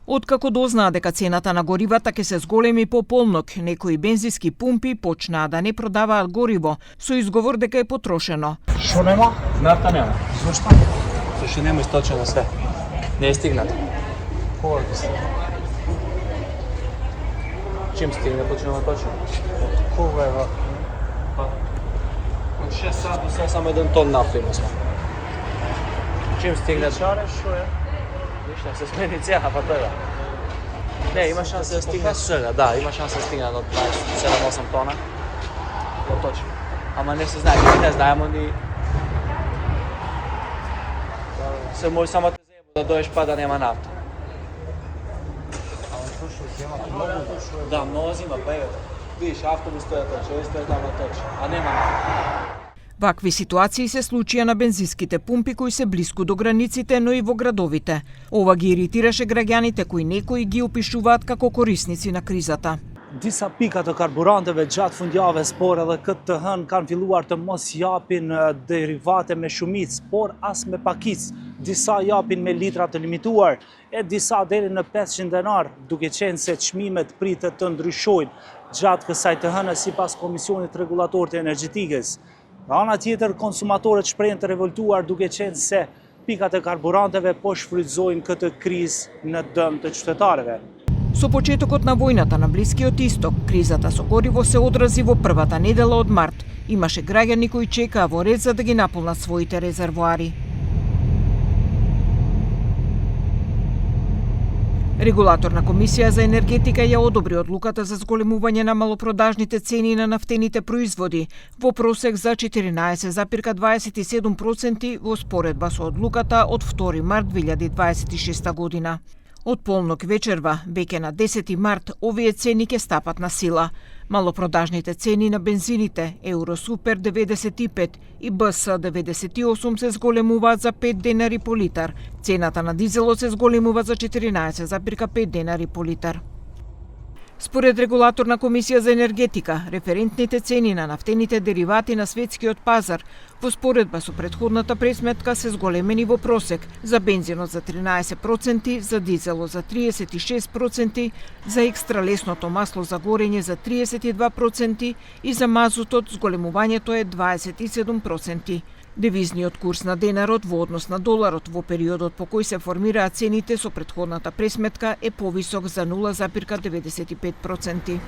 Откако дознаа дека цената на горивата ќе се зголеми по полнок, некои бензински пумпи почнаа да не продаваат гориво со изговор дека е потрошено. Што нема? Нафта нема. Зошто? Зашто нема источено све. Не е стигнато. Кога ќе стигне? Чим стигне почнува точно? Кога е вака? Од 6 сати до сега само 1 тон нафта има сме. Чим стигне? Чаре, што е? Ништо, се смени цеха, па тоа. Не, има шанса да стигне сега, да, има шанса да стигне до 27-8 тона. Тоа точно. Ама не се знае, не знаеме ни... Се може само те заебу да доеш па да нема нафта. Ама точно зема, многу точно е. Да, многу зима, па еве. Видиш, автобус стоја точно, овој стоја тamo точно, а нема нафта. Вакви ситуации се случија на бензинските пумпи кои се блиску до границите, но и во градовите. Ова ги иритираше граѓаните кои некои ги опишуваат како корисници на кризата. Disa pika të karburanteve gjatë fundjavës, por edhe këtë të hënë kanë filluar të mos japin derivate me shumicë, por as me pakicë. Disa japin me litra të limituar, e disa deri në 500 denar, duke qenë se çmimet pritet të ndryshojnë gjatë kësaj të hënë sipas Komisionit Rregullator të Energjetikës. Nga ana tjetër, konsumatorët shprehen të revoltuar duke qenë se pikat e karburanteve po shfrytëzojnë këtë krizë në dëm të qytetarëve. Со почетокот на војната на Блискиот Исток, кризата со гориво се одрази во првата недела од март. Имаше граѓани кои чекаа во ред за да ги наполнат своите резервоари. Регулаторна комисија за енергетика ја одобри одлуката за зголемување на малопродажните цени на нафтените производи во просек за 14,27% во споредба со одлуката од 2 март 2026 година. Од полнок вечерва, веќе на 10 март, овие цени ќе стапат на сила. Малопродажните цени на бензините Евросупер 95 и БС 98 се зголемуваат за 5 денари по литар. Цената на дизелот се зголемува за 14,5 денари по литар. Според Регулаторна комисија за енергетика, референтните цени на нафтените деривати на светскиот пазар во споредба со претходната пресметка се зголемени во просек за бензинот за 13%, за дизелот за 36%, за екстралесното масло за горење за 32% и за мазутот зголемувањето е 27%. Девизниот курс на денарот во однос на доларот во периодот по кој се формираат цените со претходната пресметка е повисок за 0,95%.